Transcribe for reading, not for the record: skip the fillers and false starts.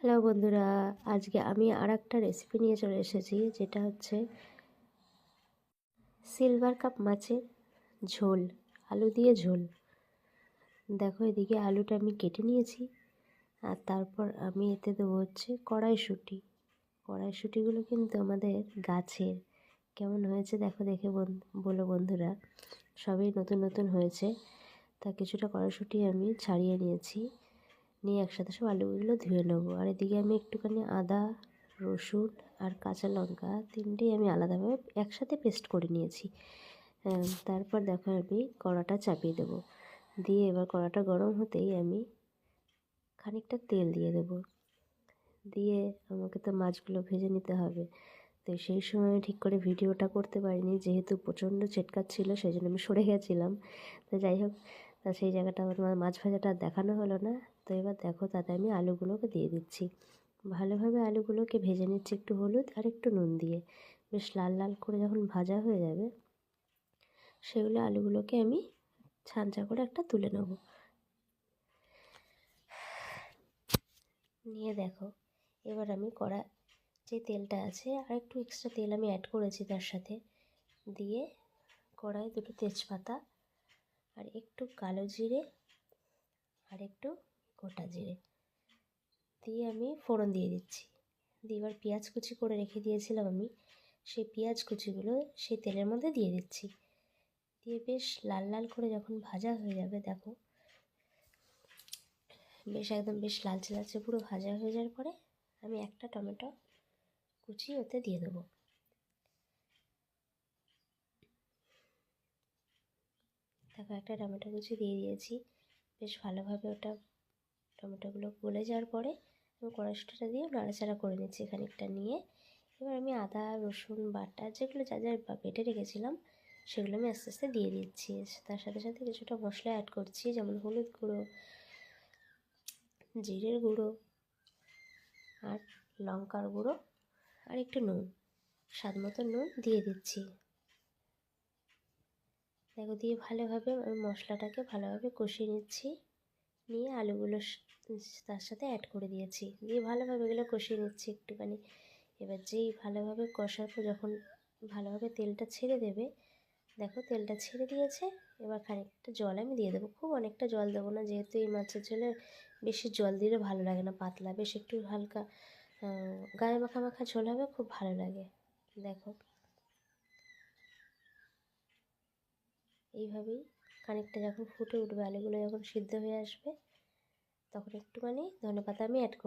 Hello বন্ধুরা, আজকে আমি আরেকটা রেসিপি নিয়ে চলে এসেছি, যেটা হচ্ছে সিলভার কাপ মাছের ঝোল, আলু দিয়ে ঝোল। দেখো, এদিকে আলুটা আমি কেটে নিয়েছি, আর তারপর আমি এতে দেবো হচ্ছে কড়াইশুঁটি। কড়াইশুঁটিগুলো কিন্তু আমাদের গাছের। কেমন হয়েছে দেখো, দেখে বলো বন্ধুরা। সবই নতুন নতুন হয়েছে। তা কিছুটা কড়াইশুঁটি আমি ছাড়িয়ে নিয়েছি, নিয়ে একসাথে সব আলুগুলো ধুয়ে নেবো। আর এদিকে আমি একটুখানি আদা, রসুন আর কাঁচা লঙ্কা তিনটেই আমি আলাদাভাবে একসাথে পেস্ট করে নিয়েছি। তারপর দেখো, আমি কড়াটা চাপিয়ে দেবো। দিয়ে এবার কড়াটা গরম হতেই আমি খানিকটা তেল দিয়ে দেবো। দিয়ে আমাকে তো মাছগুলো ভেজে নিতে হবে। তো সেই সময় আমি ঠিক করে ভিডিওটা করতে পারিনি, যেহেতু প্রচণ্ড চেটকাচ্ছিল, সেই জন্য আমি সরে গেছিলাম। তো যাই হোক, তা সেই জায়গাটা আমার মাছ ভাজাটা দেখানো হলো না। তো এবার দেখো, তাতে আমি আলুগুলোকে দিয়ে দিচ্ছি। ভালোভাবে আলুগুলোকে ভেজে নিচ্ছি একটু হলুদ আর একটু নুন দিয়ে। বেশ লাল লাল করে যখন ভাজা হয়ে যাবে, সেগুলো আলুগুলোকে আমি ছাঁচা করে একটা তুলে নেব। নিয়ে দেখো, এবার আমি যে তেলটা আছে আর একটু এক্সট্রা তেল আমি অ্যাড করেছি তার সাথে, দিয়ে কড়াই দুটো তেজপাতা আর একটু কালো জিরে আর একটু গোটা জিরে দিয়ে আমি ফোড়ন দিয়ে দিচ্ছি। দিয়ে এবার পেঁয়াজ কুচি করে রেখে দিয়েছিলাম আমি, সেই পেঁয়াজ কুচিগুলো সেই তেলের মধ্যে দিয়ে দিচ্ছি। দিয়ে বেশ লাল লাল করে যখন ভাজা হয়ে যাবে, দেখো বেশ লালচে লালচে পুরো ভাজা হয়ে যাওয়ার পরে আমি একটা টমেটো কুচি ওতে দিয়ে দেবো। দেখো, একটা টমেটো কুচি দিয়ে দিয়েছি। বেশ ভালোভাবে টমেটোগুলো গলে যাওয়ার পরে আমি কড়াইশুঁটিটা দিয়ে নাড়াচাড়া করে নিচ্ছি খানিকটা নিয়ে। এবার আমি আদা রসুন বাটা যেগুলো যা যা বেটে রেখেছিলাম, সেগুলো আমি আস্তে আস্তে দিয়ে দিচ্ছি। তার সাথে সাথে কিছুটা মশলা অ্যাড করছি, যেমন হলুদ গুঁড়ো, জিরের গুঁড়ো আর লঙ্কার গুঁড়ো আর একটু নুন, স্বাদ মতো নুন দিয়ে দিচ্ছি। দেখো, দিয়ে ভালোভাবে আমি মশলাটাকে ভালোভাবে কষিয়ে নিচ্ছি। নিয়ে আলুগুলো তার সাথে অ্যাড করে দিয়েছি, দিয়ে ভালোভাবে এগুলো কষিয়ে নিচ্ছি একটুখানি। এবার যেই ভালোভাবে কষার পর যখন ভালোভাবে তেলটা ছেড়ে দেবে, দেখো তেলটা ছেড়ে দিয়েছে। এবার খানিকটা জল আমি দিয়ে দেবো, খুব অনেকটা জল দেবো না, যেহেতু এই মাছের ঝোলে বেশি জল দিলে ভালো লাগে না, পাতলা বেশ একটু হালকা গায়ে মাখা মাখা ঝোল হবে, খুব ভালো লাগে। দেখো, এইভাবেই খানিকটা যখন ফুটে উঠবে, আলুগুলো যখন সিদ্ধ হয়ে আসবে, তখন একটুখানি ধনেপাতা আমি অ্যাড করব।